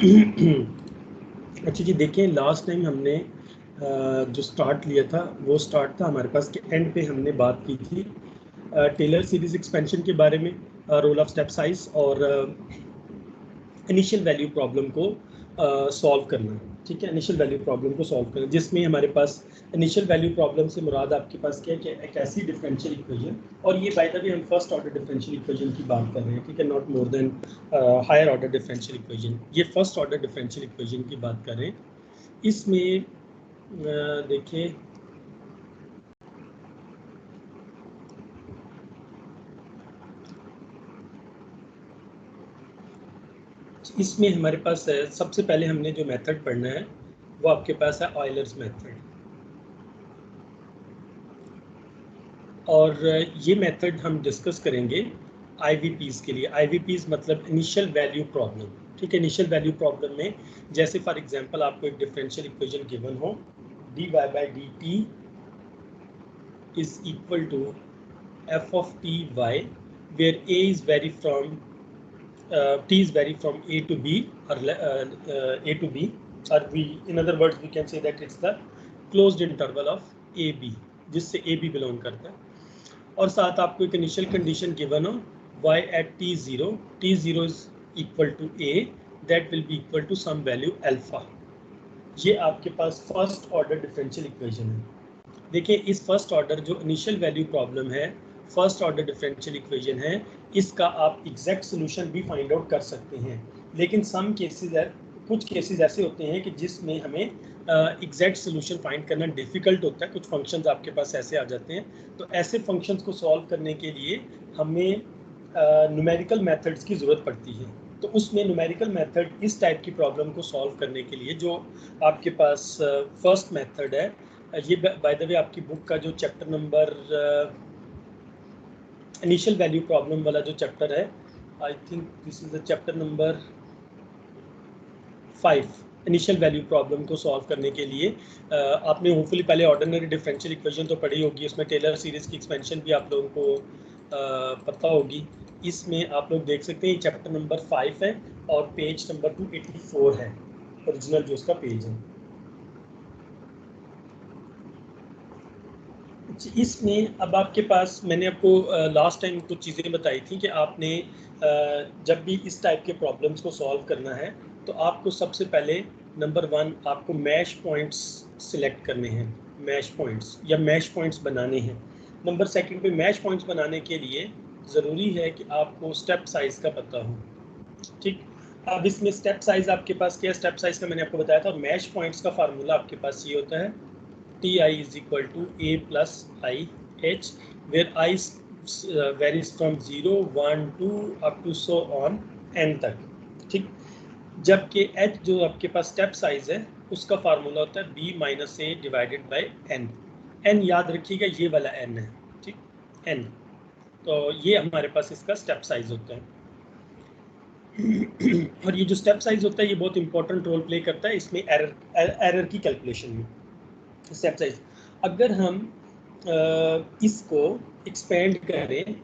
अच्छा जी, देखिए last time हमने जो स्टार्ट लिया था वो स्टार्ट था हमारे पास के एंड पे हमने बात की थी टेलर सीरीज एक्सपेंशन के बारे में, रोल ऑफ स्टेप साइज और इनिशियल वैल्यू प्रॉब्लम को सॉल्व करना। ठीक है, इनिशियल वैल्यू प्रॉब्लम को सॉल्व करना, जिसमें हमारे पास इनिशियल वैल्यू प्रॉब्लम से मुराद आपके पास क्या है कि एक ऐसी डिफरेंशियल इक्वेशन, और ये बाय द वे हम फर्स्ट ऑर्डर डिफरेंशियल इक्वेशन की बात कर रहे हैं, ठीक है, not more than higher order differential equation. ये फर्स्ट ऑर्डर डिफरेंशियल इक्वेशन की बात कर रहे हैं। इसमें देखिए इसमें हमारे पास सबसे पहले हमने जो मेथड पढ़ना है वो आपके पास है ऑयलर्स मेथड, और ये मेथड हम डिस्कस करेंगे आईवीपीज के लिए। आईवीपीज मतलब इनिशियल वैल्यू प्रॉब्लम। ठीक है, इनिशियल वैल्यू प्रॉब्लम में जैसे फॉर एग्जांपल आपको एक डिफरेंशियल इक्वेशन गिवन हो, dy by dt is equal to f of t y, where a is vary from t is vary from a to b, or a to b, or we, in other words we can say that it's the closed interval of a b, जिससे a b belong करता है। और साथ आपको एक initial condition given हो y at t0 is equal to a, that will be equal to some value alpha। ये आपके पास फर्स्ट ऑर्डर डिफरेंशियल इक्वेशन है। देखिए इस फर्स्ट ऑर्डर जो इनिशियल वैल्यू प्रॉब्लम है, फर्स्ट ऑर्डर डिफरेंशियल इक्वेशन है, इसका आप एग्जैक्ट सोल्यूशन भी फाइंड आउट कर सकते हैं। लेकिन सम केसेस है, कुछ केसेस ऐसे होते हैं कि जिसमें हमें एग्जैक्ट सोल्यूशन फाइंड करना डिफिकल्ट होता है। कुछ फंक्शंस आपके पास ऐसे आ जाते हैं, तो ऐसे फंक्शंस को सॉल्व करने के लिए हमें न्यूमेरिकल मेथड्स की ज़रूरत पड़ती है। तो उसमें न्यूमेरिकल मेथड इस टाइप की प्रॉब्लम को सॉल्व करने के लिए जो आपके पास फर्स्ट मेथड है, ये बाय द वे आपकी बुक का जो chapter number initial value problem वाला जो चैप्टर है, I think this is the chapter number 5, initial value problem को सॉल्व करने के लिए आपने होपफुली पहले ऑर्डिनरी डिफरेंशियल इक्वेशन तो पढ़ी होगी, उसमें टेलर सीरीज की एक्सपेंशन भी आप लोगों को पता होगी। इसमें आप लोग देख सकते हैं चैप्टर नंबर 5 है और पेज नंबर 284 है, ओरिजिनल जो उसका पेज है। इसमें अब आपके पास, मैंने आपको लास्ट टाइम कुछ चीज़ें बताई थी कि आपने जब भी इस टाइप के प्रॉब्लम्स को सॉल्व करना है तो आपको सबसे पहले नंबर 1 आपको मैश पॉइंट्स सिलेक्ट करने हैं, मैश पॉइंट्स या मैश पॉइंट्स बनाने हैं। नंबर 2 पे मैश पॉइंट्स बनाने के लिए ज़रूरी है कि आपको स्टेप साइज़ का पता हो। ठीक, अब इसमें स्टेप साइज़ आपके पास क्या है, स्टेप साइज़ का मैंने आपको बताया था। मैश पॉइंट्स का फार्मूला आपके पास ये होता है, Ti is equal to a plus IH, where I varies from 0, 1, 2 up to so on n तक। ठीक, जबकि h जो आपके पास स्टेप साइज है उसका फार्मूला होता है b minus A divided by n। n याद रखिएगा ये वाला n है, ठीक, n। तो ये हमारे पास इसका स्टेप साइज होता है। और ये जो स्टेप साइज होता है ये बहुत इंपॉर्टेंट रोल प्ले करता है इसमें एरर की कैलकुलेशन में। स्टेप साइज अगर हम इसको एक्सपेंड करें,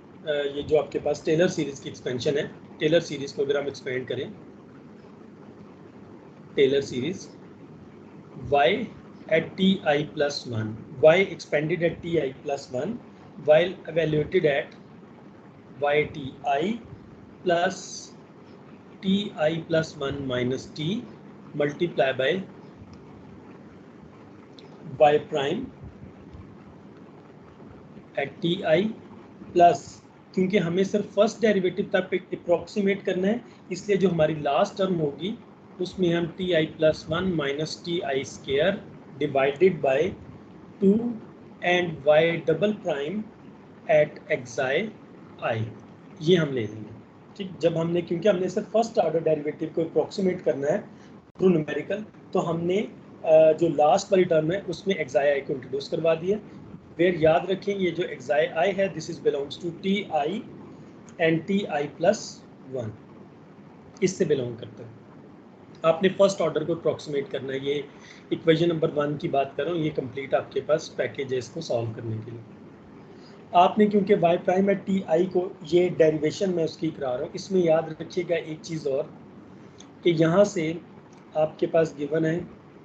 ये जो आपके पास टेलर सीरीज की एक्सपेंशन है, टेलर सीरीज को अगर हम एक्सपेंड करें, Taylor series y at ti plus 1, y expanded at ti plus 1 while evaluated at yti plus ti plus 1 minus t multiply by y prime at ti plus, क्योंकि हमें सिर्फ first derivative तक approximate करना है, इसलिए जो हमारी लास्ट टर्म होगी उसमें हम ti plus 1 minus ti square divided by 2 and y double prime at xi I, ये हम ले लेंगे। ठीक, जब हमने, क्योंकि हमने सिर्फ फर्स्ट ऑर्डर डेरिवेटिव को अप्रोक्सीमेट करना है थ्रू न्यूमेरिकल, तो हमने जो लास्ट वाली टर्म है उसमें xi I को इंट्रोड्यूस करवा दिया। फिर याद रखें ये जो xi I है this is belongs to ti and ti plus 1, इससे बिलोंग करता है। आपने फर्स्ट ऑर्डर को अप्रोक्सीमेट करना है, ये इक्वेशन नंबर 1 की बात कर रहा हूँ, ये कंप्लीट आपके पास पैकेज है इसको सॉल्व करने के लिए। आपने क्योंकि y प्राइम एट ti को, ये डेरिवेशन में उसकी करा रहा हूँ, इसमें याद रखिएगा एक चीज़ और कि यहाँ से आपके पास गिवन है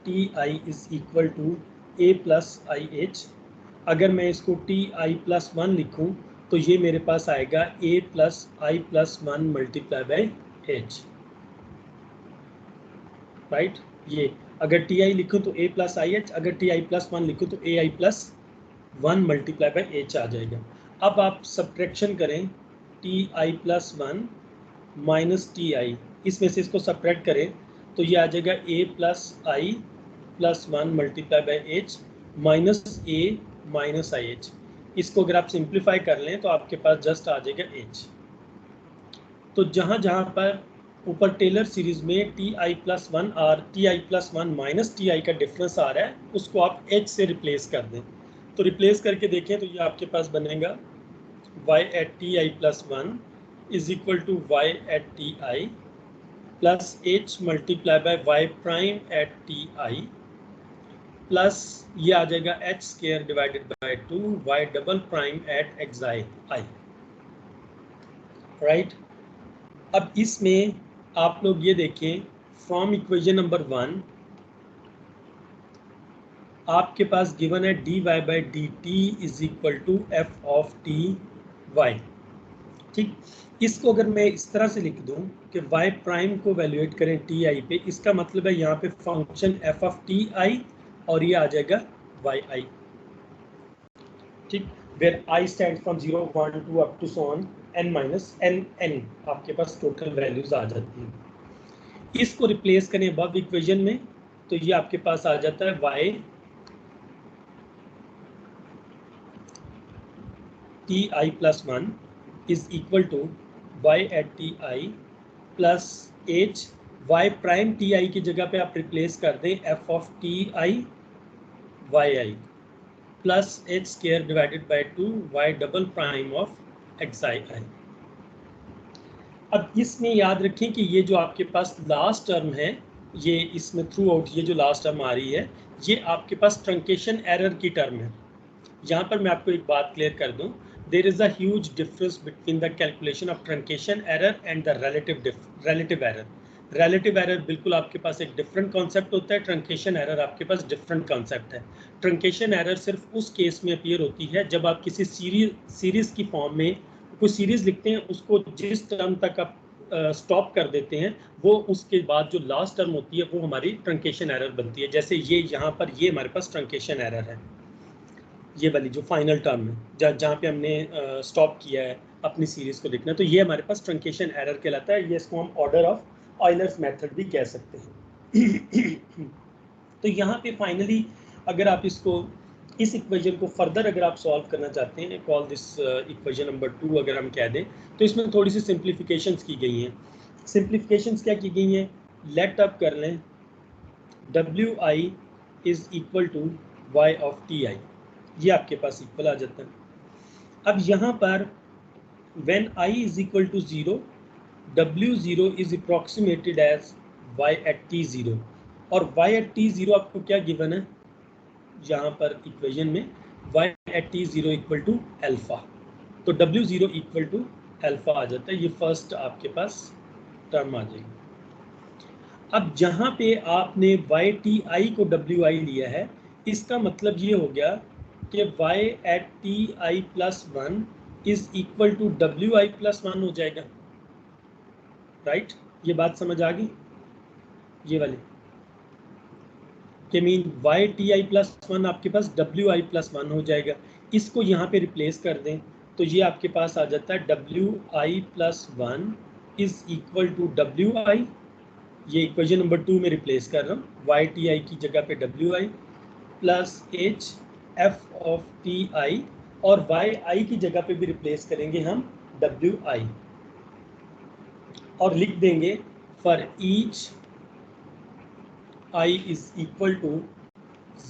T I is equal to A plus I H. अगर मैं इसको टी आई प्लस वन लिखूँ तो ये मेरे पास आएगा a plus i plus one multiply by h, right. ये अगर टी आई लिखूँ तो ए प्लस आई एच, अगर टी आई प्लस वन लिखूँ तो a i plus one multiply by h आ जाएगा। अब आप सब्ट्रैक्शन करें T I plus one minus t i, इसमें से इसको सब्ट्रैक्ट करें तो ये आ जाएगा a plus i plus one multiply by h minus a minus I H. इसको अगर आप सिंप्लीफाई कर लें तो आपके पास जस्ट आ जाएगा एच। तो जहाँ जहाँ पर ऊपर टेलर सीरीज में टी आई प्लस वन और T I plus one minus t आई का डिफरेंस आ रहा है, उसको आप एच से रिप्लेस कर दें। तो रिप्लेस करके देखें तो ये आपके पास बनेगा y at T I plus one is equal to y at T I plus H multiply by Y prime at T I plus ये आ जाएगा H square divided by two Y double prime at X I, right. अब इसमें आप लोग ये देखें from equation number one आपके पास गिवन है D Y by D T is equal to F of T Y, ठीक। इसको अगर मैं इस तरह से लिख दूं कि y प्राइम को वैल्यूएट करें टी आई पे, इसका मतलब है यहाँ पे function f of T I और ये आ जाएगा y i, ठीक। Where i stand from 0 1 2 up to so on n minus n आपके पास टोटल वैल्यूज आ जाती हैं। इसको रिप्लेस करें अब इक्वेशन में तो ये आपके पास आ जाता है y t I plus one is equal to y at T I plus h, y prime t i की जगह पे आप रिप्लेस कर दें f of T i y i plus h square divided by two y double prime of x i i. अब इसमें याद रखें कि ये जो आपके पास लास्ट टर्म है, ये इसमें थ्रू आउट ये जो लास्ट टर्म आ रही है ये आपके पास ट्रंकेशन एरर की टर्म है। यहाँ पर मैं आपको एक बात क्लियर कर दूँ, there is a huge difference between the calculation of truncation error and the relative error। relative error बिल्कुल आपके पास एक डिफरेंट कॉन्सेप्ट होता है, ट्रंकेशन एरर आपके पास डिफरेंट कॉन्सेप्ट है। ट्रंकेशन एरर सिर्फ उस केस में अपीयर होती है जब आप किसी सीरीज की फॉर्म में कोई सीरीज लिखते हैं, उसको जिस टर्म तक आप स्टॉप कर देते हैं वो उसके बाद जो लास्ट टर्म होती है वो हमारी ट्रंकेशन एरर बनती है। जैसे ये यहाँ पर ये हमारे पास ट्रंकेशन एरर है, ये वाली जो फाइनल टर्म है जहाँ पे हमने स्टॉप किया है अपनी सीरीज को लिखना, तो ये हमारे पास ट्रंकेशन एरर कहलाता है। ये इसको हम ऑर्डर ऑफ ऑयलर्स मेथड भी कह सकते हैं। तो यहाँ पे फाइनली अगर आप इसको इस इक्वेशन को फर्दर अगर आप सॉल्व करना चाहते हैं, कॉल दिस इक्वेशन नंबर 2 अगर हम कह दें, तो इसमें थोड़ी सी सिंप्लीफिकेशंस की गई हैं। सिंप्लीफिकेशंस क्या की गई हैं, लेट अप कर लें W I is equal to Y of T I, ये आपके पास इक्वल आ जाता है। अब यहाँ पर when I is equal to 0, W0 is approximated as y at t0 और y at t0 आपको क्या गिवन है यहाँ पर इक्वेशन में, y at t0 equal to alpha, तो W0 इक्वल टू अल्फा आ जाता है। ये फर्स्ट आपके पास टर्म आ जाएगी। अब जहाँ पे आपने y t i को wi लिया है, इसका मतलब ये हो गया कि y at T I plus one is equal to W I plus one हो जाएगा, राइट। ये बात समझ आ गई, ये वाली के मीन y टी आई प्लस वन आपके पास डब्ल्यू आई प्लस वन हो जाएगा। इसको यहाँ पे रिप्लेस कर दें तो ये आपके पास आ जाता है W I plus one is equal to W I, ये इक्वेशन नंबर 2 में रिप्लेस कर रहा हूँ, y टी आई की जगह पे W I plus H F of T I और वाई आई की जगह पे भी रिप्लेस करेंगे हम डब्ल्यू आई और लिख देंगे for each I is equal to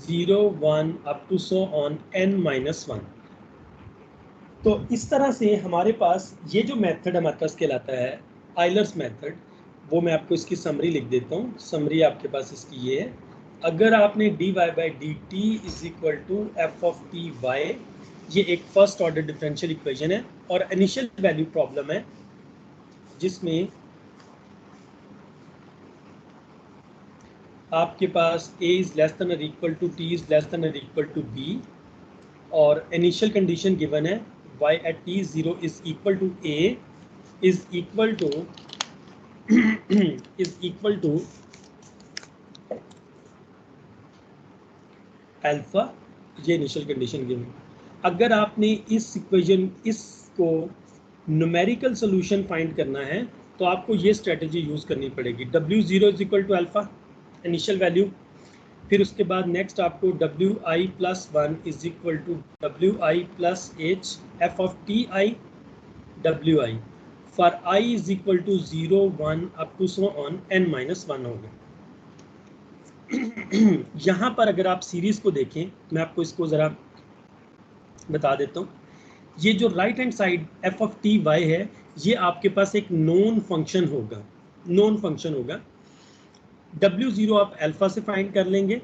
0 1 up to so on n minus 1। तो इस तरह से हमारे पास ये जो मेथड हमारे पास कहलाता है आयलर्स मेथड, वो मैं आपको इसकी समरी लिख देता हूँ। समरी आपके पास इसकी ये है, अगर आपने D Y by D T is equal to F of T Y, ये एक फर्स्ट ऑर्डर डिफरेंशियल इक्वेशन है और इनिशियल वैल्यू प्रॉब्लम है जिसमें आपके पास a इज लेस देन और equal to t is less than और इक्वल टू b, और इनिशियल कंडीशन गिवन है y at t0 is equal to a is equal to alpha, ये इनिशियल कंडीशन गिवन। अगर आपने इस इक्वेशन इसको numerical solution find करना है तो आपको ये स्ट्रेटजी यूज करनी पड़ेगी। W0 is equal to alpha initial value, फिर उसके बाद नेक्स्ट आपको wi plus 1 is equal to wi plus h f of ti wi for I is equal to 0 1 up to so on n minus 1 होगा। यहाँ पर अगर आप series को देखें, मैं आपको इसको जरा बता देता हूँ। ये जो right hand side f of T Y है, ये आपके पास एक नोन फंक्शन होगा, W0 आप अल्फा से फाइंड कर लेंगे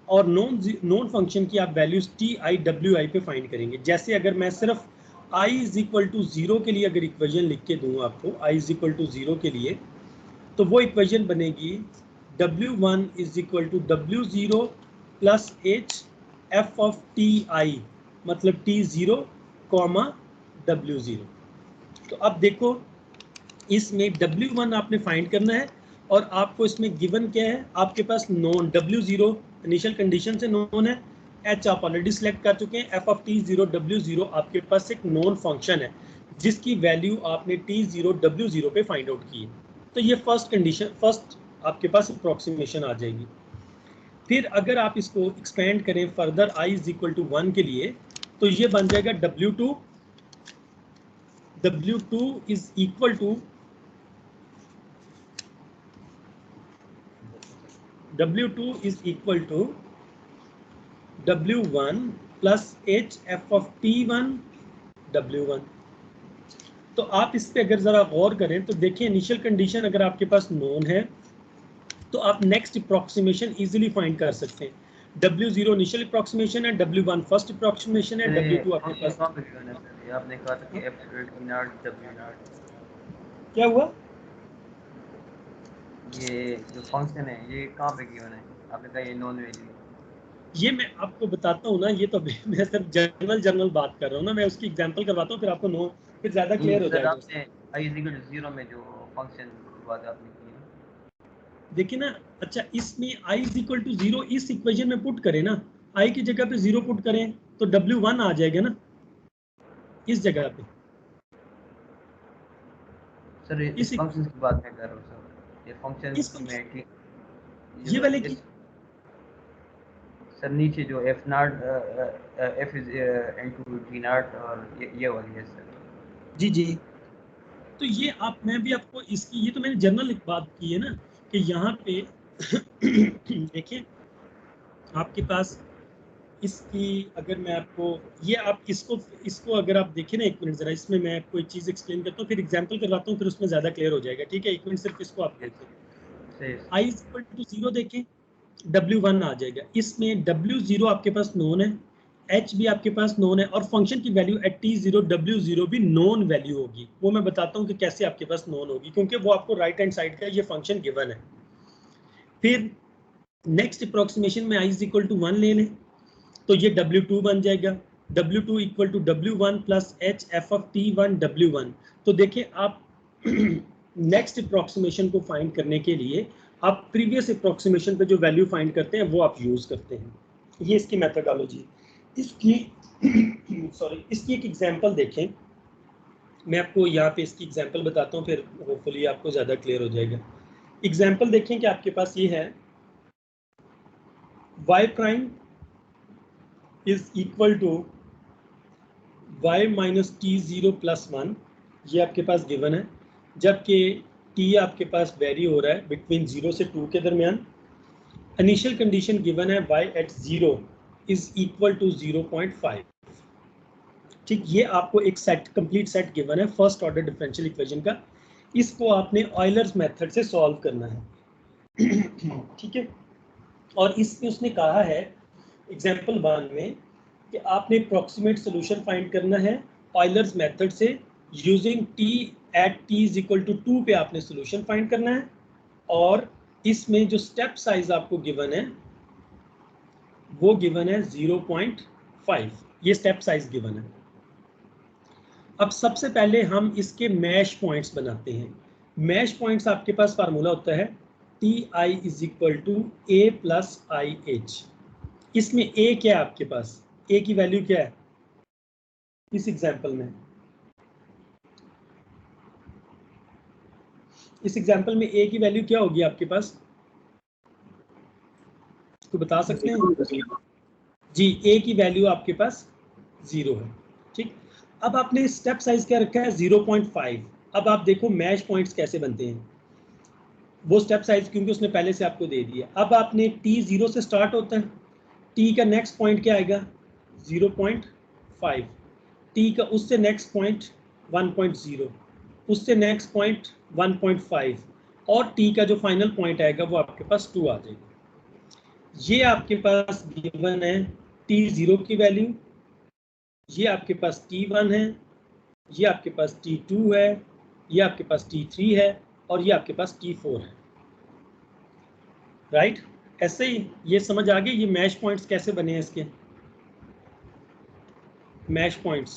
और नोन फंक्शन की आप values T I W I पे फाइंड करेंगे। जैसे अगर मैं सिर्फ I इज इक्वल टू 0 के लिए अगर इक्वेशन लिख के दूँ आपको, I इज इक्वल टू 0 के लिए, तो वो इक्वेशन बनेगी W1 is equal to W0 plus H f of T I, मतलब T0 कॉमा W0। तो अब देखो इसमें W1 आपने फाइंड करना है और आपको इसमें गिवन क्या है, आपके पास नॉन W0 इनिशियल कंडीशन से नॉन है, H आप ऑलरेडी सिलेक्ट कर चुके हैं, f ऑफ T0 W0 आपके पास एक नॉन फंक्शन है जिसकी वैल्यू आपने T0 W0 पे फाइंड आउट की है। तो ये फर्स्ट कंडीशन, फर्स्ट आपके पास अप्रोक्सीमेशन आ जाएगी। फिर अगर आप इसको एक्सपेंड करें further I is equal to 1 के लिए, तो ये बन जाएगा W2 is equal to W1 plus H f of T1 W1। तो आप इस पे अगर जरा गौर करें तो देखिए इनिशियल कंडीशन अगर आपके पास नोन है तो आप नेक्स्ट अप्रोक्सीमेशन इजीली फाइंड कर सकते हैं। W0 इनिशियल अप्रोक्सीमेशन है, W1 फर्स्ट अप्रोक्सीमेशन है, W2 आपके पास आपने कहा था कि f0 W0 क्या हुआ, ये जो फंक्शन है ये कहाँ पे गिवन है? आपने कहा ये नॉन वैल्यू। ये मैं आपको बताता हूँ ना, ये तो मैं सिर्फ जनरल बात कर रहा हूँ ना, मैं उसकी एग्जांपल करवाता हूँ फिर आपको नो फिर ज्यादा क्लियर हो जाएगा। आपने I इज इक्वल टू 0 में जो फंक्शन की बात आपने की है, देखिए ना, अच्छा इसमें I इज इक्वल टू 0 इस इक्वेशन में पुट करें ना, I की जगह पे 0 पुट करें तो W1 आ जाएगा ना इस जगह पे। सर इस फंक्शन की बात मैं कर रहा हूँ सर, ये फंक्शन में ठीक ये वाले की सर नीचे जो f0 f is into t0 और ये वाली है सर। जी जी, तो ये आप मैं भी आपको इसकी, ये तो मैंने जनरल बात की है ना कि यहाँ पे देखिए आपके पास इसकी, अगर मैं आपको ये आप इसको अगर आप देखें ना, एक मिनट जरा, इसमें मैं आपको एक चीज एक्सप्लेन करता हूँ फिर एग्जांपल करवाता हूँ, फिर उसमें ज्यादा क्लियर हो जाएगा। ठीक है, एक मिनट सिर्फ इसको आप देखें। I इज इक्वल टू 0 देखें, W1 आ जाएगा, इसमें W0 आपके पास नोन है, H भी आपके पास नोन है और फंक्शन की वैल्यू एट T0 W0 भी नोन वैल्यू होगी। वो मैं बताता हूँ कि कैसे आपके पास नोन होगी, क्योंकि वो आपको राइट हैंड साइड का ये फंक्शन गिवन है। फिर नेक्स्ट अप्रोक्सीमेशन में I इज इक्वल टू 1 ले लें तो ये W2 बन जाएगा, W2 equal to W1 plus H f of T1 W1। तो देखिए आप नेक्स्ट अप्रोक्सीमेशन को फाइंड करने के लिए आप प्रीवियस अप्रोक्सीमेशन पे जो वैल्यू फाइंड करते हैं वो आप यूज करते हैं, ये इसकी मेथोडोलॉजी। इसकी इसकी एक एग्जांपल देखें, मैं आपको यहाँ पे इसकी एग्जांपल बताता हूँ, फिर होपफुली आपको ज़्यादा क्लियर हो जाएगा। एग्जांपल देखें कि आपके पास ये है y prime is equal to y minus T0 plus 1, ये आपके पास गिवन है, जबकि t आपके पास वेरी हो रहा है बिटवीन 0 से 2 के दरमियान। इनिशियल कंडीशन गिवन है y at 0 is equal to 0.5। ठीक, ये आपको एक सेट, कंप्लीट सेट गिवन है फर्स्ट ऑर्डर डिफरेंशियल इक्वेशन का, इसको आपने ऑयलर्स मेथड से सॉल्व करना है। ठीक है, और इसमें उसने कहा है एग्जाम्पल 1 में कि आपने अप्रॉक्सीमेट सोल्यूशन फाइंड करना है ऑयलर्स मेथड से using t at t is equal to 2 पे आपने सोल्यूशन फाइंड करना है, और इसमें जो स्टेप साइज आपको गिवन है वो गिवन है 0.5, ये स्टेप साइज गिवन है। अब सबसे पहले हम इसके मैश पॉइंट्स बनाते हैं। मैश पॉइंट्स आपके पास फार्मूला होता है TI is equal to A plus IH। इसमें A क्या है आपके पास, A की वैल्यू क्या है इस एग्जाम्पल में? इस एग्जाम्पल में A की वैल्यू क्या होगी आपके पास, तो बता सकते हैं जी? A की वैल्यू आपके पास 0 है, ठीक। अब आपने स्टेप साइज क्या रखा है 0.5। अब आप देखो मैश पॉइंट्स कैसे बनते हैं, वो स्टेप साइज क्योंकि उसने पहले से आपको दे दिया। अब आपने T 0 से स्टार्ट होता है, T का नेक्स्ट पॉइंट क्या आएगा 0.5, T का उससे नेक्स्ट पॉइंट 1.0, उससे नेक्स्ट पॉइंट 1.5 और T का जो फाइनल पॉइंट आएगा वो आपके पास 2 आ जाएगा। ये आपके पास गिवन है T0 की वैल्यू, ये आपके पास T1 है, ये आपके पास T2 है, ये आपके पास T3 है और ये आपके पास T4 है, राइट। ऐसे ही ये समझ आ गई ये मैश पॉइंट्स कैसे बने हैं इसके मैश पॉइंट्स।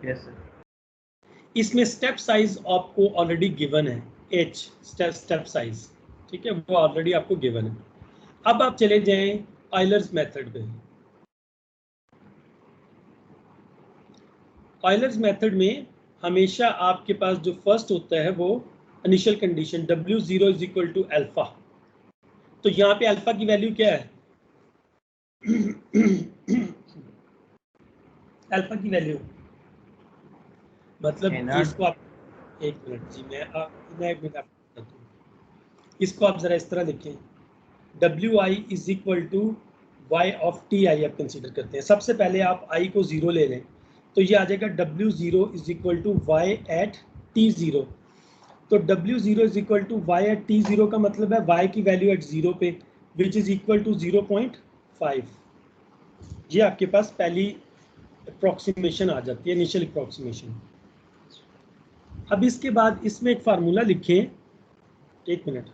Yes sir. इसमें स्टेप साइज आपको ऑलरेडी गिवन है H स्टेप साइज, ठीक है, वो ऑलरेडी आपको गिवन है। अब आप चले जाएं ऑयलर्स मेथड पे। ऑयलर्स मेथड में हमेशा आपके पास जो फर्स्ट होता है वो initial condition W0 is equal to alpha. तो यहाँ पे अल्फा की वैल्यू क्या है अल्फा की वैल्यू मतलब इसको आप एक मिनट जी, मैं एक मिनट आपको बताता हूँ। इसको आप जरा इस तरह लिखें WI is equal to Y of TI आप कंसिडर करते हैं। सबसे पहले आप I को 0 ले लें तो ये आ जाएगा W0 is equal to Y at T0। तो W0 is equal to Y at T0 का मतलब है Y की वैल्यू एट 0 पे विच इज इक्वल टू 0.5। ये आपके पास पहली अप्रॉक्सीमेशन आ जाती है, इनिशियल अप्रॉक्सीमेशन। अब इसके बाद इसमें एक फार्मूला लिखें, एक मिनट।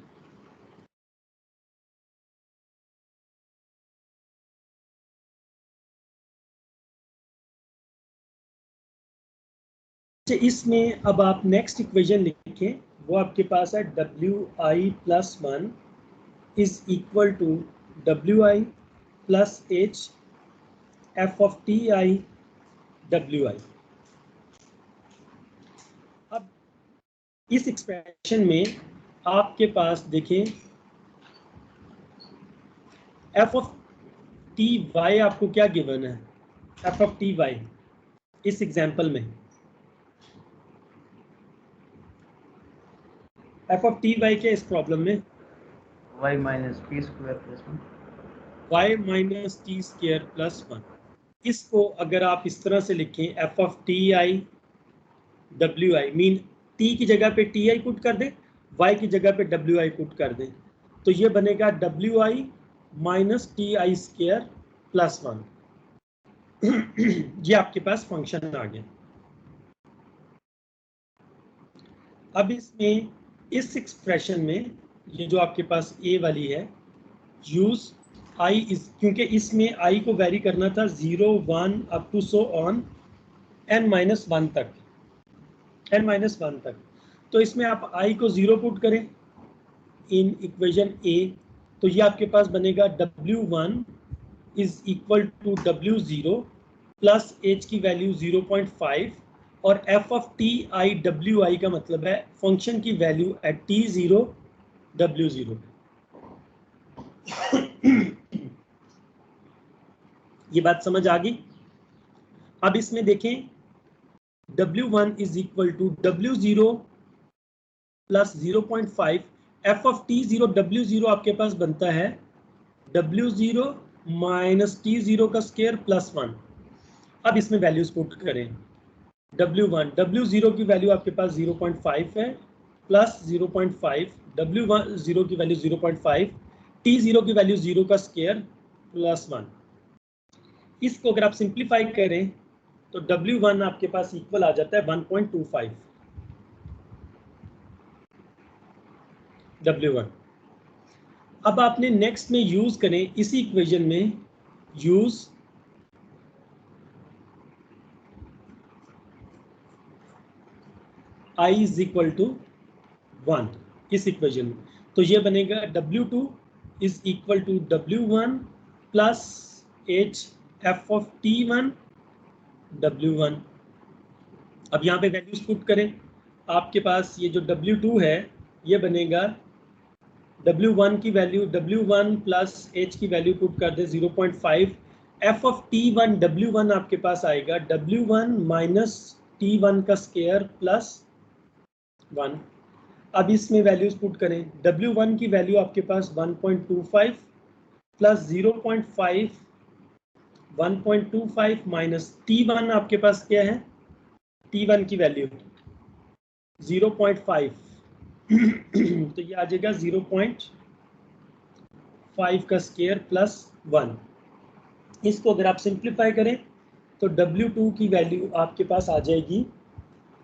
इसमें अब आप नेक्स्ट इक्वेशन लिखें, वो आपके पास है WI plus 1 is equal to WI plus H F of TI WI। अब इस एक्सप्रेशन में आपके पास देखें F ऑफ TY आपको क्या गिवन है, F ऑफ TY इस एग्जाम्पल में F ऑफ TY क्या इस प्रॉब्लम में y minus T square plus 1, y minus T square plus 1। इसको अगर आप इस तरह से लिखें F of TI WI mean T की जगह पे TI पुट कर दें, Y की जगह पे WI पुट कर दें, तो ये बनेगा WI minus TI square plus 1। ये आपके पास फंक्शन आ गया। अब इसमें इस एक्सप्रेशन में ये जो आपके पास A वाली है यूज I इज, क्योंकि इसमें I को वेरी करना था 0 1 up to so on n-1 तक, n-1 तक। तो इसमें आप I को 0 पुट करें इन इक्वेशन A, तो ये आपके पास बनेगा W1 is equal to W0 plus H की वैल्यू 0.5 और F ऑफ TI WI का मतलब है फंक्शन की वैल्यू एट T0 W0। ये बात समझ आ गई। अब इसमें देखें W1 is equal to W0 plus 0.5 F of T0 W0 आपके पास बनता है W0 माइनस T0 का स्क्वायर प्लस 1। अब इसमें वैल्यूज पुट करें W0 की वैल्यू आपके पास 0.5 है प्लस 0.5, W0 की वैल्यू 0.5, T0 की वैल्यू 0 का स्क्वायर प्लस 1। इसको अगर आप सिंप्लीफाई करें तो W1 आपके पास इक्वल आ जाता है 1.25 W1। अब आपने नेक्स्ट में यूज करें इसी इक्वेशन में use I is equal to 1 इस इक्वेशन में, तो ये बनेगा W2 is equal to W1 plus H F of T1 W1। अब यहाँ पे वैल्यूज पुट करें, आपके पास ये जो W2 है ये बनेगा W1 की वैल्यू W1 प्लस H की वैल्यू पुट कर दे 0.5, F ऑफ T1 W1 आपके पास आएगा W1 माइनस T1 का स्क्वायर प्लस 1। अब इसमें वैल्यूज पुट करें, W1 की वैल्यू आपके पास 1.25 प्लस 0.5 1.25 माइनस T1 आपके पास क्या है, T1 की वैल्यू 0.5 तो ये आ जाएगा 0.5 का स्क्वायर प्लस 1। इसको अगर आप सिंप्लीफाई करें तो W2 की वैल्यू आपके पास आ जाएगी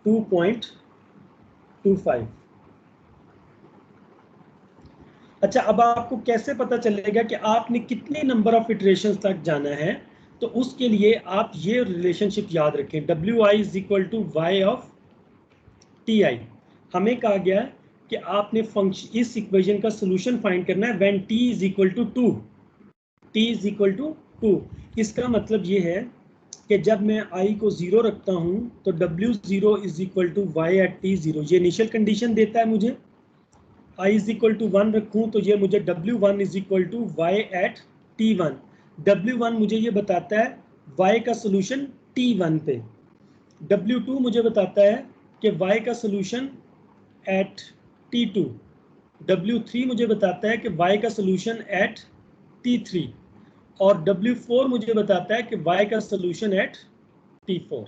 2.25। अच्छा, अब आपको कैसे पता चलेगा कि आपने कितने नंबर ऑफ इटरेशंस तक जाना है, तो उसके लिए आप ये रिलेशनशिप याद रखें, WI is equal to Y of TI। हमें कहा गया कि आपने फंक्शन इस इक्वेशन का सोल्यूशन फाइंड करना है when T is equal to 2, T is equal to 2। इसका मतलब ये है कि जब मैं I को 0 रखता हूं तो W0 is equal to Y at T0, ये इनिशियल कंडीशन देता है मुझे। I इज इक्वल टू 1 रखूं तो ये मुझे W1 is equal to Y at T1। W1 मुझे ये बताता है y का सोल्यूशन T1 पे, W2 मुझे बताता है कि y का सोल्यूशन एट T2, W3 मुझे बताता है कि y का सोल्यूशन एट T3 और W4 मुझे बताता है कि y का सोल्यूशन एट T4।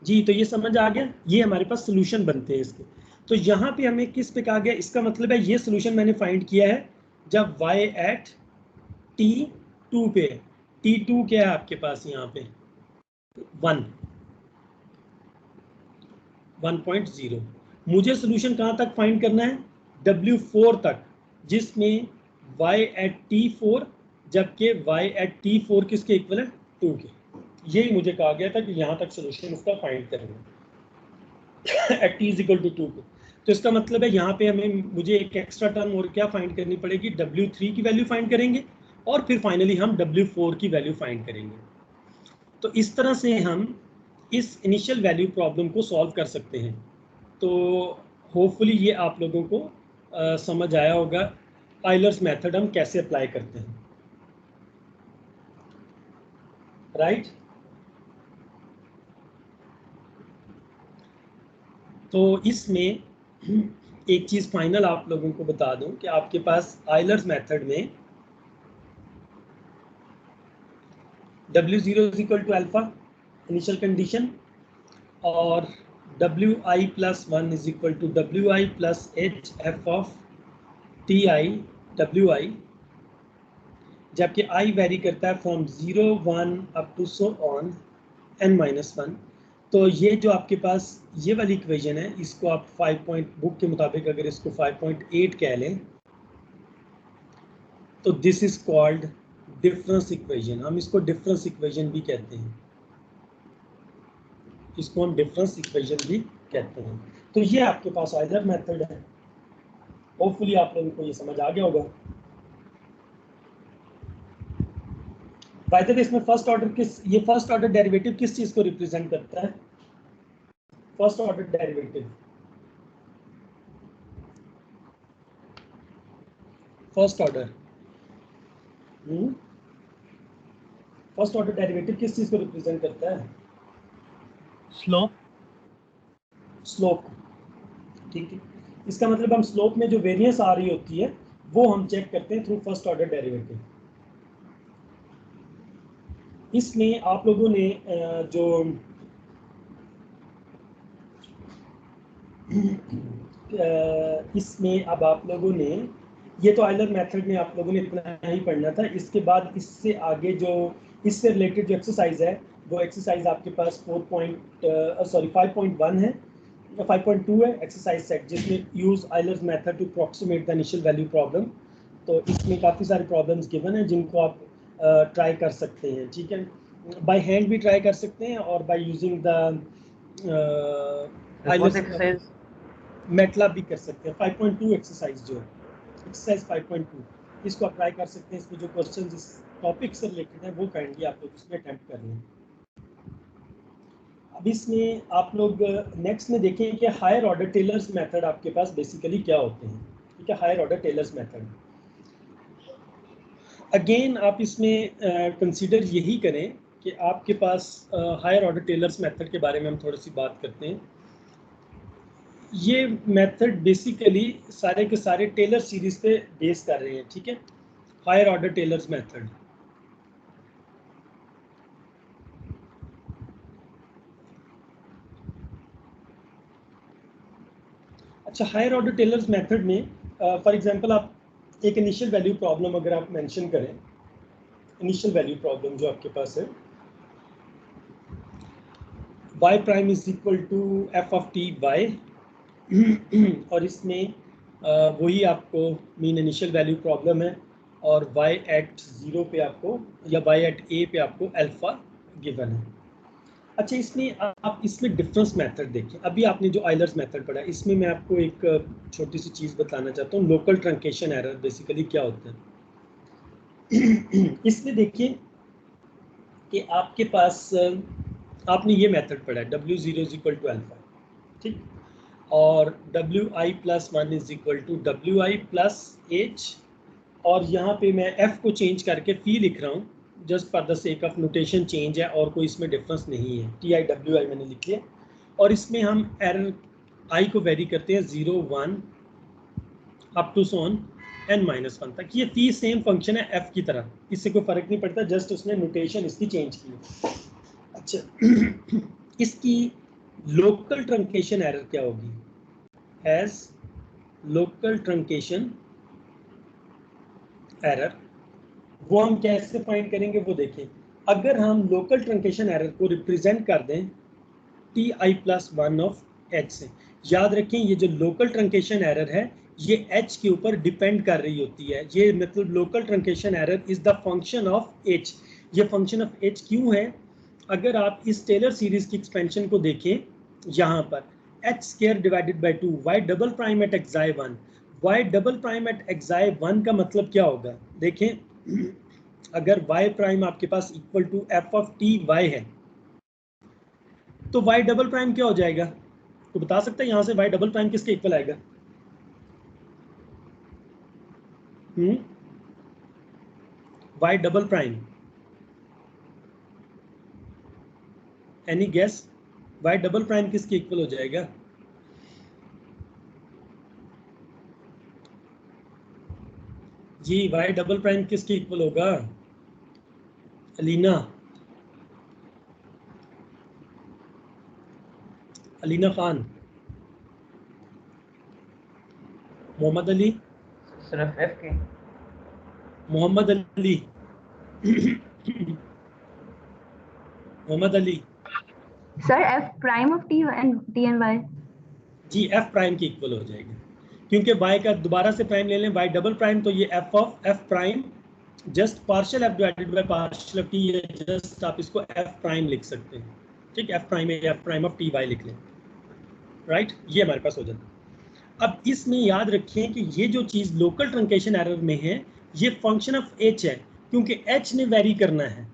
जी, तो ये समझ आ गया, ये हमारे पास सोल्यूशन बनते हैं इसके। तो यहाँ पे हमें किस पे कहा गया, इसका मतलब है ये सोल्यूशन मैंने फाइंड किया है जब y एट T2 पे, T2 क्या है आपके पास यहाँ पे 1.0। मुझे सोल्यूशन कहाँ तक फाइंड करना है, W4 तक, जिसमें y एट T4 जबकि y एट T4 किसके इक्वल है 2 के। यही मुझे कहा गया था कि यहाँ तक सोल्यूशन उसका फाइंड करेंगे at T is equal to 2 के। तो इसका मतलब है यहाँ पे मुझे एक एक्स्ट्रा टर्म और क्या फाइंड करनी पड़ेगी, W3 की वैल्यू फाइंड करेंगे और फिर फाइनली हम W4 की वैल्यू फाइंड करेंगे। तो इस तरह से हम इस इनिशियल वैल्यू प्रॉब्लम को सॉल्व कर सकते हैं। तो होपफुली ये आप लोगों को समझ आया होगा आइलर्स मेथड हम कैसे अप्लाई करते हैं, राइट। तो इसमें एक चीज़ फाइनल आप लोगों को बता दूं कि आपके पास आइलर्स मेथड में W0 is equal to alpha initial condition और WI plus 1 is equal to WI plus HF of TI WI, जबकि I वेरी करता है from 0 1 up to so on n-1। तो ये जो आपके पास ये वाली इक्वेशन है, इसको आप 5 पॉइंट बुक के मुताबिक अगर इसको 5.8 कह लें तो this is called difference equation. हम इसको डिफरेंस इक्वेशन भी कहते हैं, इसको हम डिफरेंस इक्वेशन भी कहते हैं। तो ये आपके पास आइलर मेथड है, होपफुली आप लोगों को ये समझ आ गया होगा। बाय द वे इसमें फर्स्ट ऑर्डर डेरिवेटिव किस चीज को रिप्रेजेंट करता है, first order derivative, first order derivative किस चीज को रिप्रेजेंट करता है, स्लोप ठीक है। इसका मतलब हम स्लोप में जो वेरिएंस आ रही होती है वो हम चेक करते हैं थ्रू फर्स्ट ऑर्डर डेरिवेटिव। इसमें आप लोगों ने जो इसमें अब आप लोगों ने ये तो आइलर मेथड में आप लोगों ने इतना ही पढ़ना था। इसके बाद इससे आगे जो इससे रिलेटेड जो एक्सरसाइज है वो एक्सरसाइज आपके पास 5.1 है, 5.2 है एक्सरसाइज सेट, जिसमें use Euler's method to approximate the initial value problem. तो इसमें काफ़ी सारे प्रॉब्लम्स गिवन हैं जिनको आप ट्राई कर सकते हैं, ठीक है। बाय हैंड भी ट्राई कर सकते हैं और by using the exercise MATLAB भी कर सकते हैं। 5.2 एक्सरसाइज जो है एक्सरसाइज 5.2, इसको आप ट्राई कर सकते हैं। इसमें जो क्वेश्चन इस टॉपिक से रिलेटेड है वो काइंडली आप लोग इसमें अटेम्प्ट कर लें। अब इसमें आप लोग नेक्स्ट में देखें कि हायर ऑर्डर टेलर्स मेथड आपके पास बेसिकली क्या होते हैं, ठीक है। Higher order Taylor's method again आप इसमें कंसीडर यही करें कि आपके पास हायर ऑर्डर टेलर्स मेथड के बारे में हम थोड़ी सी बात करते हैं। ये मेथड बेसिकली सारे के सारे टेलर सीरीज पे बेस कर रहे हैं, ठीक है। हायर ऑर्डर टेलर्स मेथड अच्छा, हायर ऑर्डर टेलर्स मेथड में फॉर एग्जांपल आप एक इनिशियल वैल्यू प्रॉब्लम अगर आप मेंशन करें, इनिशियल वैल्यू प्रॉब्लम जो आपके पास है, y prime is equal to f of t y और इसमें वही आपको मीन इनिशियल वैल्यू प्रॉब्लम है और y एट 0 पे आपको या y एट a पे आपको अल्फा गिवन है। अच्छा, इसमें आप इसमें डिफरेंस मेथड देखिए। अभी आपने जो आइलर्स मेथड पढ़ा है इसमें मैं आपको एक छोटी सी चीज़ बताना चाहता हूँ। लोकल ट्रंकेशन एरर बेसिकली क्या होता है इसमें देखिए कि आपके पास आपने ये मेथड पढ़ा है W0 is equal to alpha, ठीक, और WI plus 1 is equal to WI plus H, और यहाँ पे मैं F को चेंज करके फी लिख रहा हूँ just for the sake of notation change है और कोई इसमें डिफरेंस नहीं है। TI WI मैंने लिख लिया और इसमें हम एरर I को वेरी करते हैं 0 1 अप टू सोन n-1 तक। ये फी सेम फंक्शन है F की तरह, इससे कोई फर्क नहीं पड़ता, जस्ट उसने नोटेशन इसकी चेंज की है। अच्छा इसकी लोकल ट्रंकेशन एरर क्या होगी? एज लोकल ट्रंकेशन एरर वो हम कैसे फाइंड करेंगे वो देखें। अगर हम लोकल ट्रंकेशन एरर को रिप्रेजेंट कर दें TI प्लस 1 ऑफ H से, याद रखें ये जो लोकल ट्रंकेशन एरर है ये H के ऊपर डिपेंड कर रही होती है। ये मतलब local truncation error is the function of H। ये फंक्शन ऑफ H क्यों है? अगर आप इस टेलर सीरीज की एक्सपेंशन को देखें, यहाँ पर h square divided by 2 y double prime at xi 1, y double prime at xi 1 का मतलब क्या होगा? देखें, अगर y प्राइम आपके पास equal to f of t y है तो y डबल प्राइम क्या हो जाएगा? तो बता सकते हैं यहाँ से y डबल प्राइम किसके इक्वल आएगा? y double prime, any guess? y double prime किसके इक्वल हो जाएगा? जी y डबल प्राइम किसके इक्वल होगा? अलीना, अलीना खान, मोहम्मद अली, सिर्फ F के Mohammad Ali Mohammad Ali sir F prime of T and Y जी F प्राइम की इक्वल हो जाएगी, क्योंकि y का दोबारा से प्राइम ले लें y डबल प्राइम, तो ये f of f prime just partial f divided by partial of t, ये जस्ट आप इसको f प्राइम लिख सकते हैं, ठीक। f प्राइम है f प्राइम ऑफ ty लिख लें, राइट, ये हमारे पास हो जाता है। अब इसमें याद रखें कि ये जो चीज़ लोकल ट्रंकेशन एरर में है ये फंक्शन ऑफ h है, क्योंकि h ने वेरी करना है।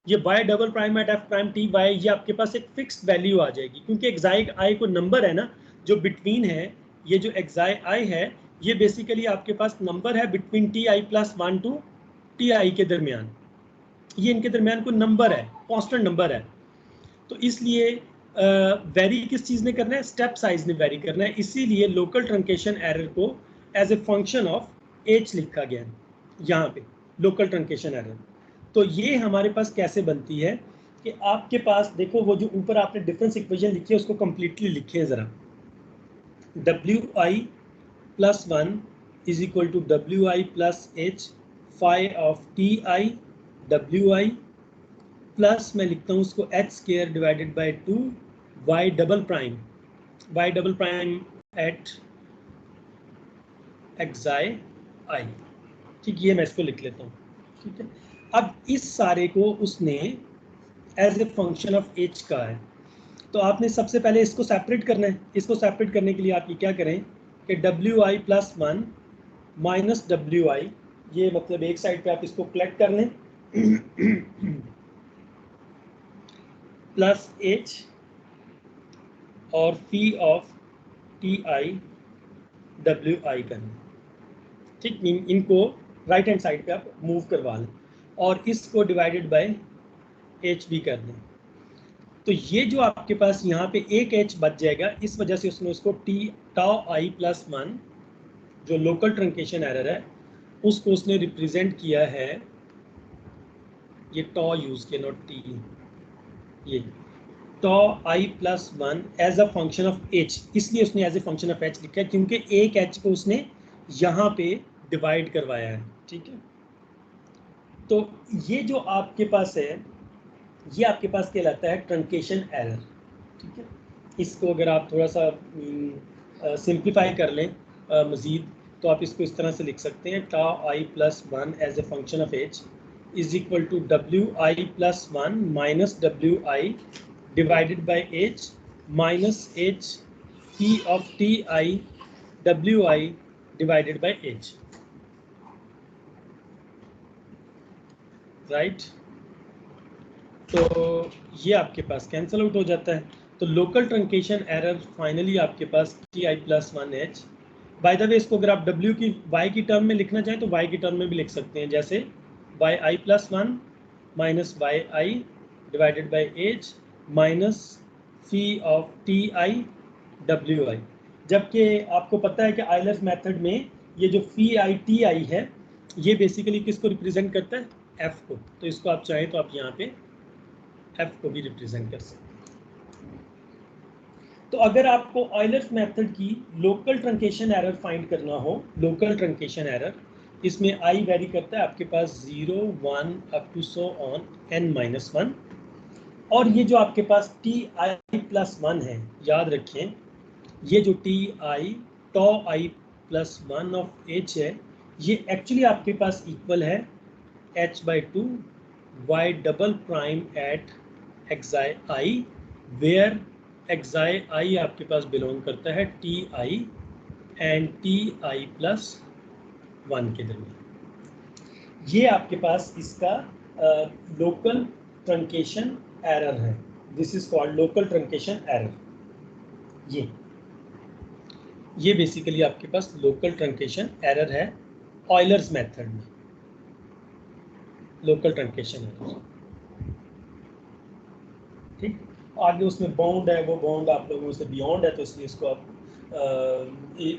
ये y double prime eight f prime t y ये आपके पास एक फिक्स्ड वैल्यू आ जाएगी, क्योंकि एक्साई i को नंबर है ना जो बिटवीन है, ये जो एक्साई i है ये बेसिकली आपके पास नंबर है between ti plus 1 to ti के दरमियान, ये इनके दरमियान कोई नंबर है, कॉन्स्टेंट नंबर है। तो इसलिए वेरी किस चीज़ ने करना है? स्टेप साइज ने वेरी करना है, इसीलिए लोकल ट्रंकेशन एरर को as a function of h लिखा गया है यहाँ पे, लोकल ट्रंकेशन एरर। तो ये हमारे पास कैसे बनती है कि आपके पास देखो वो जो ऊपर आपने डिफरेंस इक्वेशन लिखी है उसको कंप्लीटली लिखे ज़रा। WI plus 1 is equal to WI plus H phi of TI WI plus मैं लिखता हूँ उसको H square divided by 2 Y double prime at xi I। ठीक, ये मैं इसको लिख लेता हूँ। ठीक है, अब इस सारे को उसने as a function of h का है, तो आपने सबसे पहले इसको सेपरेट करना है। इसको सेपरेट करने के लिए आप ये क्या करें कि WI प्लस 1 माइनस WI, ये मतलब एक साइड पे आप इसको कलेक्ट कर लें प्लस H और फी ऑफ TI WI करना। ठीक, इनको राइट हैंड साइड पे आप मूव करवा लें और इसको डिवाइडेड बाय H भी कर दें। तो ये जो आपके पास यहाँ पे एक H बच जाएगा, इस वजह से उसने उसको टाउ I प्लस 1 जो लोकल ट्रंकेशन एरर है उसको उसने रिप्रेजेंट किया है, ये टॉ यूज किया नॉट टी, ये tau I plus 1 as a function of H, इसलिए उसने as a function of H लिखा है क्योंकि एक H को उसने यहाँ पे डिवाइड करवाया है। ठीक है, तो ये जो आपके पास है ये आपके पास कहलाता है ट्रंकेशन एरर। ठीक है, इसको अगर आप थोड़ा सा सिंप्लीफाई कर लें मज़ीद, तो आप इसको इस तरह से लिख सकते हैं tau I plus 1 as a function of H is equal to WI plus 1 minus WI divided by H minus H P of TI WI divided by H। Right, तो ये आपके पास कैंसिल आउट हो जाता है। तो लोकल ट्रंकेशन एरर फाइनली आपके पास TI plus 1H। By the way, इसको अगर आप W की Y की टर्म में लिखना चाहें तो Y की टर्म में भी लिख सकते हैं, जैसे YI plus 1 minus YI divided by H minus fee of TI WI। जबकि आपको पता है कि आयलर्स मेथड में ये जो फी आई TI है ये बेसिकली किसको रिप्रेजेंट करता है, F को। तो इसको आप चाहें तो आप यहाँ पे F को भी रिप्रेजेंट कर सकते हैं। तो अगर आपको ऑयलर्स मेथड की लोकल ट्रंकेशन एरर फाइंड करना हो, लोकल ट्रंकेशन एरर, इसमें I वेरी करता है आपके पास 0 1 up to so on n-1, और ये जो आपके पास TI प्लस 1 है, याद रखें ये जो TI tau I plus 1 of H है ये एक्चुअली आपके पास इक्वल है H/2 Y double prime at xi I, where xi I आपके पास बिलोंग करता है TI एंड TI प्लस 1 के दरमियान। ये आपके पास इसका लोकल ट्रंकेशन एरर है, this is called local truncation error. ये बेसिकली आपके पास लोकल ट्रंकेशन एरर है ऑयलर्स मेथड में, लोकल ट्रंकेशन एरर। ठीक, आगे उसमें बाउंड है, वो बाउंड आप लोगों से बियॉन्ड है, तो इसलिए इसको आप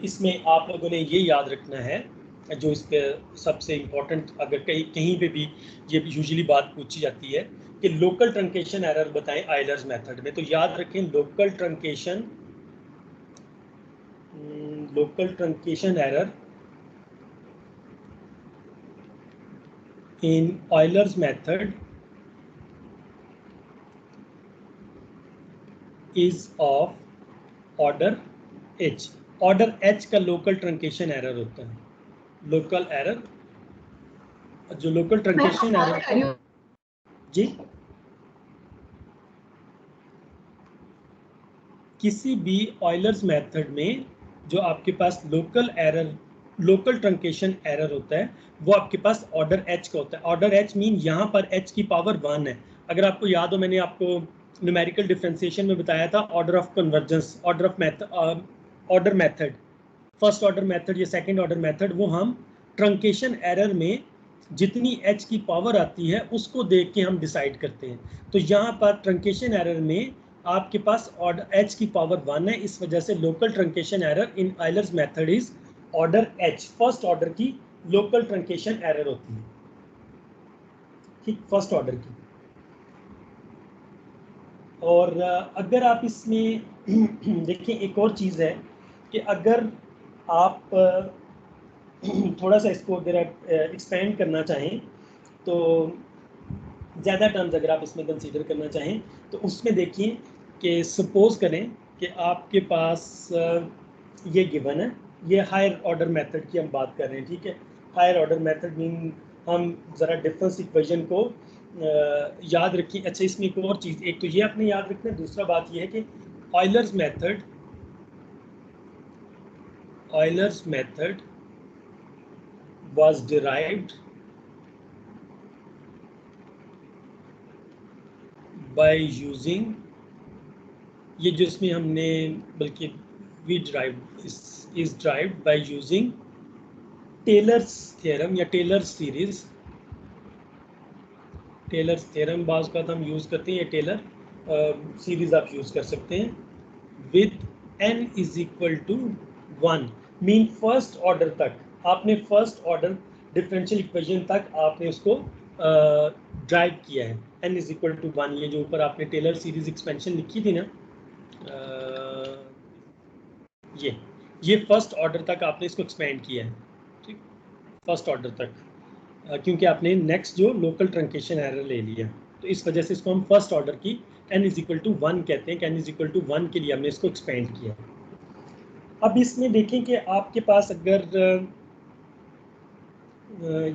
इसमें आप लोगों ने ये याद रखना है, जो इस पर सबसे इम्पोर्टेंट, अगर कहीं पे भी ये यूजुअली बात पूछी जाती है कि लोकल ट्रंकेशन एरर बताएं आयलर्स मेथड में, तो याद रखें local truncation error in Euler's method is of order H। Order H का लोकल ट्रंकेशन एरर होता है, लोकल एरर, जो लोकल ट्रंकेशन एरर जी किसी भी ऑयलर्स मेथड में जो आपके पास local error, local truncation error होता है वो आपके पास ऑर्डर H का होता है। ऑर्डर H मीन यहाँ पर H की पावर 1 है। अगर आपको याद हो, मैंने आपको न्यूमेरिकल डिफरेंशिएशन में बताया था order of convergence, order method, first order method या सेकंड ऑर्डर मेथड, वो हम ट्रंकेशन एरर में जितनी H की पावर आती है उसको देख के हम डिसाइड करते हैं। तो यहाँ पर ट्रंकेशन एरर में आपके पास ऑर्डर H की पावर 1 है, इस वजह से local truncation error in Euler's method is order H, first order की लोकल ट्रंकेशन एरर होती है। ठीक, फर्स्ट ऑर्डर की। और अगर आप इसमें देखिए एक और चीज़ है कि अगर आप थोड़ा सा इसको अगर आप एक्सपेंड करना चाहें तो ज़्यादा टर्म्स अगर आप इसमें कंसीडर करना चाहें तो उसमें देखिए कि सपोज करें कि आपके पास ये गिवन है, ये हायर ऑर्डर मेथड की हम बात कर रहे हैं, ठीक है। हायर ऑर्डर मेथड मीन हम ज़रा डिफरेंस इक्वेशन को याद रखें। अच्छा, इसमें एक और चीज़, एक तो ये आपने याद रखना है, दूसरा बात ये है कि Euler's method was derived by using, ये जो इसमें हमने बल्कि we derived is derived by using Taylor's theorem या टेलर्स सीरीज। टेलर्स थ्योरम बाज का हम यूज़ करते हैं, या टेलर सीरीज आप यूज़ कर सकते हैं। With n is equal to 1 mean first order तक आपने फर्स्ट ऑर्डर डिफरेंशियल इक्वेशन तक आपने उसको ड्राइव किया है। n इज इक्वल टू 1, ये जो ऊपर आपने टेलर सीरीज एक्सपेंशन लिखी थी ना, ये फर्स्ट ऑर्डर तक आपने इसको एक्सपेंड किया है, ठीक, फर्स्ट ऑर्डर तक, क्योंकि आपने नेक्स्ट जो लोकल ट्रंकेशन एरर ले लिया, तो इस वजह से इसको हम फर्स्ट ऑर्डर की n इज इक्वल टू 1 कहते हैं कि n इज इक्वल टू 1 के लिए हमने इसको एक्सपेंड किया। अब इसमें देखें कि आपके पास अगर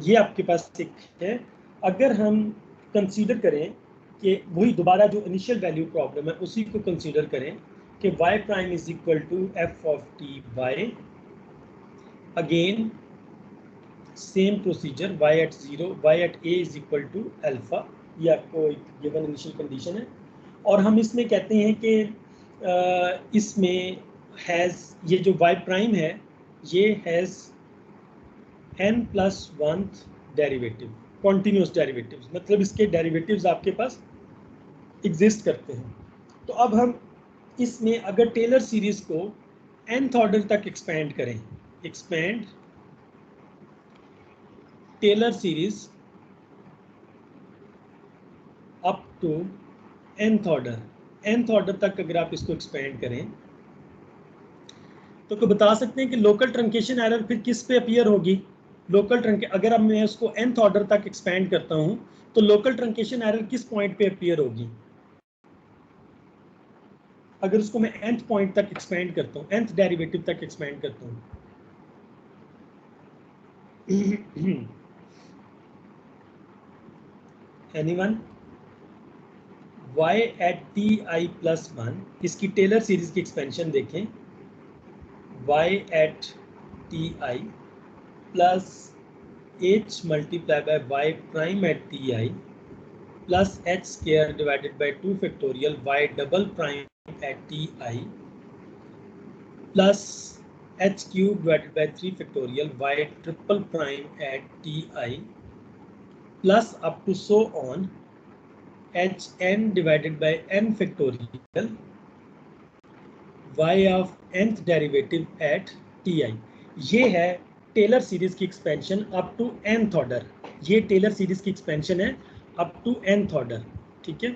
ये आपके पास एक है, अगर हम कंसीडर करें कि वही दोबारा जो इनिशियल वैल्यू प्रॉब्लम है उसी को कंसीडर करें कि y prime is equal to f of t by, again same procedure, y at 0, y at a is equal to alpha, ये आपको एक गिवन इनिशियल कंडीशन है। और हम इसमें कहते हैं कि इसमें हैज़, ये जो y प्राइम है ये has n+1 derivative, continuous derivatives, मतलब इसके डेरिवेटिव्स आपके पास एग्जिस्ट करते हैं। तो अब हम इसमें अगर टेलर सीरीज को nth ऑर्डर तक एक्सपेंड करें, expand Taylor series up to nth order तक अगर आप इसको एक्सपेंड करें तो बता सकते हैं कि लोकल ट्रंकेशन एरर फिर किस पे अपीयर होगी। लोकल ट्रंक, अगर अब मैं उसको nth ऑर्डर तक एक्सपेंड करता हूं तो लोकल ट्रंकेशन एरर किस पॉइंट पे अपीयर होगी। अगर उसको मैं nth पॉइंट तक एक्सपेंड करता हूं, nth डेरिवेटिव तक एक्सपेंड करता हूं, एनीवन, y एट ti+1, इसकी टेलर सीरीज की एक्सपेंशन देखें, y at ti plus h multiply by y prime at ti plus h square divided by 2 factorial y double prime at ti plus h cube divided by 3 factorial y triple prime at ti plus up to so on h n divided by n factorial y of nth derivative at ti। ये है Taylor series की expansion up to nth order, ये Taylor series की expansion है up to nth order, ठीक है,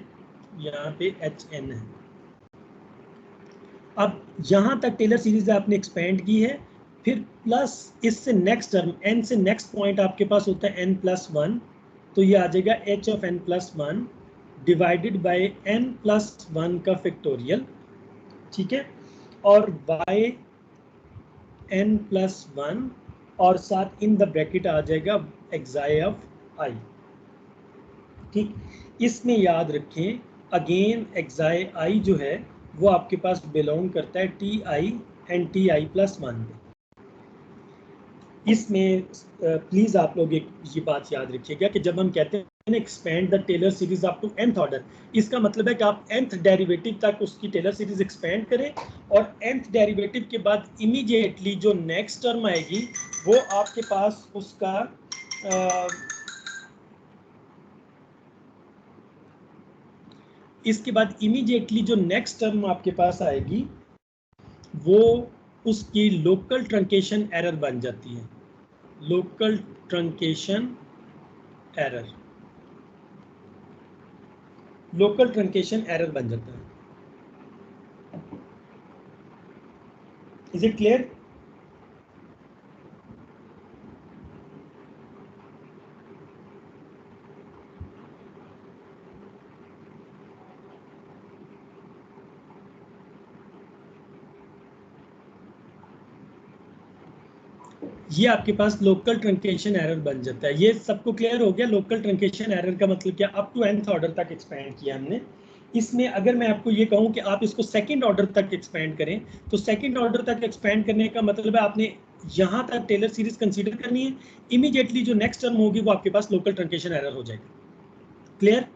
यहाँ पे hn है। अब यहाँ तक टेलर सीरीज आपने एक्सपेंड की है, फिर प्लस इससे नेक्स्ट टर्म n से नेक्स्ट पॉइंट आपके पास होता है n+1, तो ये आ जाएगा h of n+1 divided by n+1 का फैक्टोरियल, ठीक है, और y n+1 और साथ इन द ब्रैकेट आ जाएगा एक्साई ऑफ i, ठीक। इसमें याद रखें अगेन एक्साई i जो है वो आपके पास बिलोंग करता है ti एंड ti+1 में। इसमें प्लीज आप लोग एक ये बात याद रखिएगा कि जब हम कहते हैं expand the Taylor series up to nth order, इसका मतलब है कि आप nth डेरिवेटिव तक उसकी टेलर सीरीज एक्सपेंड करें और nth डेरिवेटिव के बाद इमीडिएटली जो नेक्स्ट टर्म आएगी वो आपके पास उसका इसके बाद इमीडिएटली जो नेक्स्ट टर्म आपके पास आएगी वो उसकी लोकल ट्रंकेशन एरर बन जाती है, local truncation error, local truncation error बन जाता है। Is it clear? ये आपके पास लोकल ट्रंकेशन एरर बन जाता है। ये सबको क्लियर हो गया? लोकल ट्रंकेशन एरर का मतलब क्या, अप टू nth ऑर्डर तक एक्सपेंड किया हमने। इसमें अगर मैं आपको ये कहूँ कि आप इसको सेकंड ऑर्डर तक एक्सपेंड करें, तो सेकंड ऑर्डर तक एक्सपेंड करने का मतलब है आपने यहाँ तक टेलर सीरीज कंसीडर करनी है, इमीडिएटली जो नेक्स्ट टर्म होगी वो आपके पास लोकल ट्रंकेशन एरर हो जाएगा। क्लियर?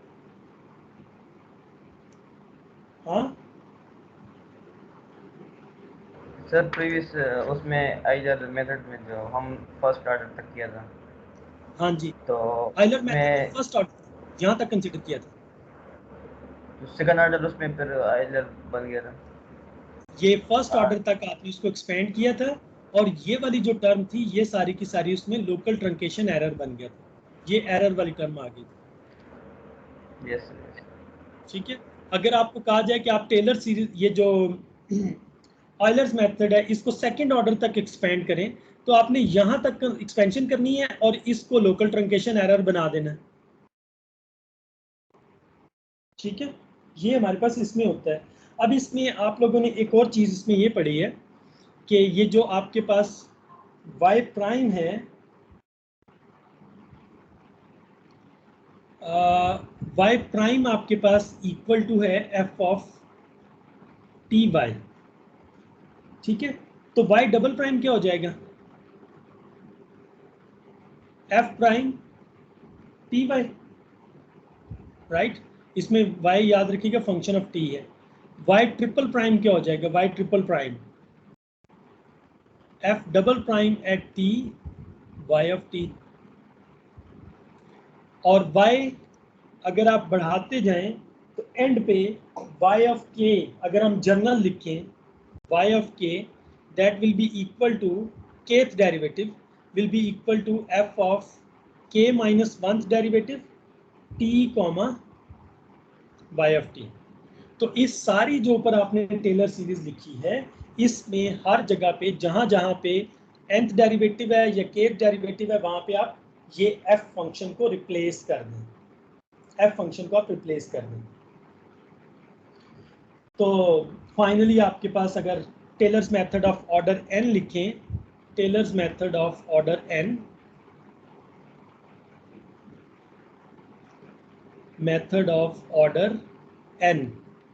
हाँ सर प्रीवियस उसमें आइलर मेथड में जो हम फर्स्ट ऑर्डर तक किया था, हाँ जी, तो आइलर मैं मेथड फर्स्ट ऑर्डर यहाँ तक कंसीडर किया था, सेकंड ऑर्डर उसमें फिर आइलर बन गया था। ये फर्स्ट ऑर्डर तक आपने इसको एक्सपेंड किया था, और ये वाली जो टर्म थी ये सारी की सारी उसमें लोकल ट्रंकेशन एरर बन गया था, ये एरर वाली टर्म आ गई थी। यस। ठीक है, अगर आपको कहा जाए कि आप टेलर सीरीज, ये जो ऑयलर्स मेथड है, इसको सेकंड ऑर्डर तक एक्सपेंड करें, तो आपने यहां तक एक्सपेंशन करनी है और इसको लोकल ट्रंकेशन एरर बना देना है। ठीक है, ये हमारे पास इसमें होता है। अब इसमें आप लोगों ने एक और चीज इसमें ये पढ़ी है कि ये जो आपके पास y प्राइम है, y प्राइम आपके पास इक्वल टू है f ऑफ टी वाई। ठीक है, तो y डबल प्राइम क्या हो जाएगा, f prime T Y, right. इसमें y याद रखिएगा फंक्शन ऑफ t है। y ट्रिपल प्राइम क्या हो जाएगा, y triple prime f double prime at t y of t। और y अगर आप बढ़ाते जाएं तो एंड पे y ऑफ k अगर हम जर्नल लिखें, y of k that will be equal to kth derivative will be equal to f of k minus 1th derivative t comma y of t। तो इस सारी जो ऊपर आपने टेलर सीरीज लिखी है, इसमें हर जगह पे जहां जहां पे nth डेरिवेटिव है या kth डेरिवेटिव है, वहां पे आप ये f फंक्शन को रिप्लेस कर दें, f फंक्शन को आप रिप्लेस कर दें। तो फाइनली आपके पास अगर Taylor's method of order n लिखें, Taylor's method of order n, method of order n,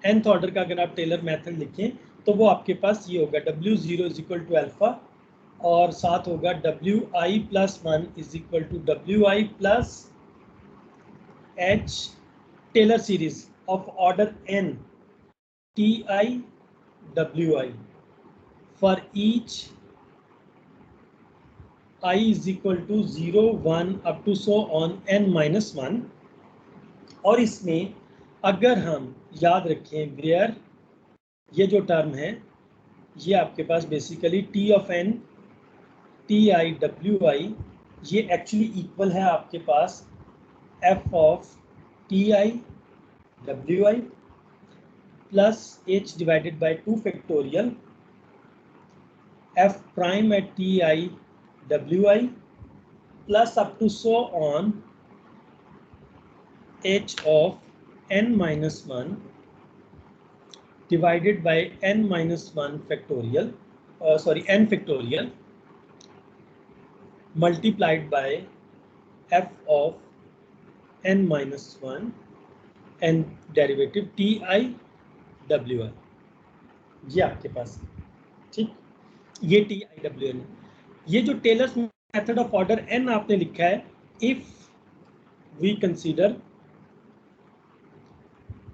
nth order का अगर आप टेलर मेथड लिखें तो वो आपके पास ये होगा w0 is equal to alpha, और साथ होगा wi plus 1 is equal to wi plus h Taylor series of order n ti wi for each I is equal to 0, 1 up to so on n minus 1। और इसमें अगर हम याद रखें where, ये जो टर्म है ये आपके पास basically t of n ti wi, ये एक्चुअली इक्वल है आपके पास f of ti wi plus h divided by 2 factorial f prime at ti wi plus up to so on h of n minus 1 divided by n minus 1 factorial, n factorial multiplied by f of n minus 1 n derivative ti wi, ये आपके पास। ठीक, ये ti wi है। ये जो Taylor's method of order n आपने लिखा है, if we consider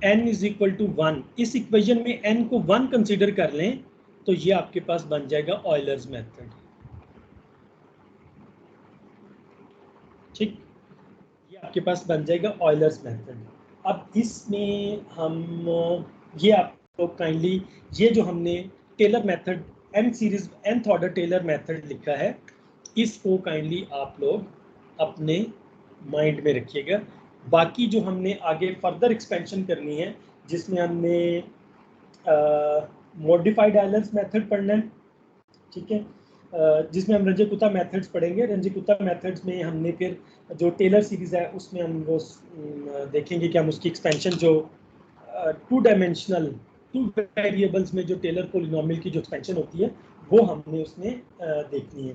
n is equal to 1, इस इक्वेशन में n को 1 कंसीडर कर लें तो ये आपके पास बन जाएगा ऑयलर्स मेथड। ठीक, ये आपके पास बन जाएगा ऑयलर्स मेथड। अब इसमें हम ये आप लोग काइंडली, ये जो हमने Taylor method n series nth order Taylor method लिखा है, इसको काइंडली आप लोग अपने माइंड में रखिएगा। बाकी जो हमने आगे फर्दर एक्सपेंशन करनी है, जिसमें हमने मॉडिफाइड आइलर्स मेथड पढ़ना है, ठीक है, जिसमें हम रंजीकुत्ता मेथड्स पढ़ेंगे। रंजीकुत्ता मेथड्स में हमने फिर जो टेलर सीरीज है उसमें हम वो देखेंगे कि हम उसकी एक्सपेंशन जो 2 डायमेंशनल 2 वेरिएबल्स में जो टेलर पॉलिनोमियल की जो एक्सपेंशन होती है वो हमने उसमें देखनी है।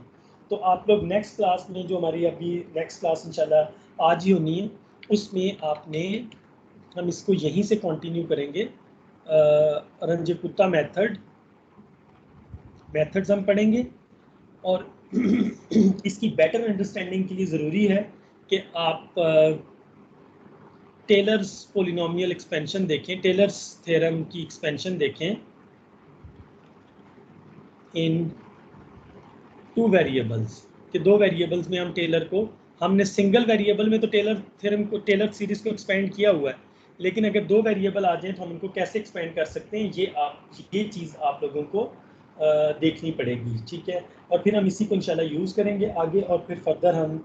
तो आप लोग नेक्स्ट क्लास में, जो हमारी अभी नेक्स्ट क्लास इंशाल्लाह आज ही होनी है, उसमें आपने, हम इसको यहीं से कंटिन्यू करेंगे। रंजकुत्ता मेथड्स हम पढ़ेंगे, और इसकी बेटर अंडरस्टैंडिंग के लिए ज़रूरी है कि आप टेलर्स पोलिनोमियल एक्सपेंशन देखें, टेलर्स थ्योरम की एक्सपेंशन देखें इन 2 वेरिएबल्स, कि 2 वेरिएबल्स में हम टेलर को, हमने सिंगल वेरिएबल में तो टेलर थ्योरम को, टेलर सीरीज को एक्सपेंड किया हुआ है, लेकिन अगर 2 वेरिएबल आ जाएं तो हम उनको कैसे एक्सपेंड कर सकते हैं, ये चीज़ आप लोगों को देखनी पड़ेगी, ठीक है। और फिर हम इसी को इंशाल्लाह यूज़ करेंगे आगे, और फिर फर्दर हम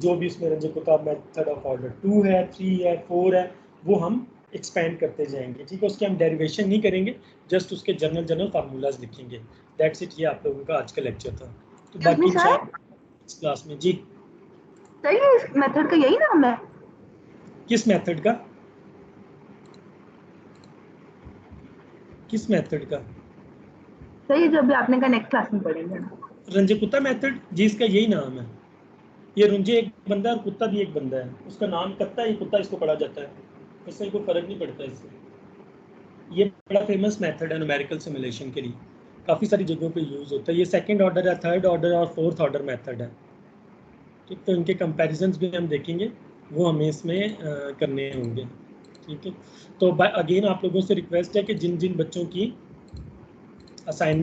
जो भी उसमें रंजकुत्ता मेथड ऑफ ऑर्डर 2 है, 3 है, 4 है, वो हम एक्सपेंड करते जाएंगे, ठीक है। उसके हम डेरिवेशन नहीं करेंगे, जस्ट उसके जनरल फार्मूलाज लिखेंगे। दैट्स इट, ये आप लोगों का आज का लेक्चर था। तो बाकी क्लास में जी सर ये इस मेथड का यही नाम है? किस मेथड का? किस मेथड का? सर ये जो अभी आपने कहा नेक्स्ट क्लास में पढ़ेंगे। रंजकुत्ता मेथड जी, इसका यही नाम है। ये रुंजे एक बंदा है और कुत्ता भी एक बंदा है, उसका नाम कत्ता, ये कुत्ता इसको पढ़ा जाता है, इससे कोई फर्क नहीं पड़ता इससे। ये बड़ा फेमस मेथड है न्यूमेरिकल सिमुलेशन के लिए, काफ़ी सारी जगहों पे यूज़ होता है। ये 2nd ऑर्डर है, 3rd ऑर्डर और 4th ऑर्डर मेथड है, ठीक। तो इनके कंपैरिजंस भी हम देखेंगे, वो हमें इसमें करने होंगे, ठीक है। तो अगेन आप लोगों से रिक्वेस्ट है कि जिन जिन बच्चों की असाइनमेंट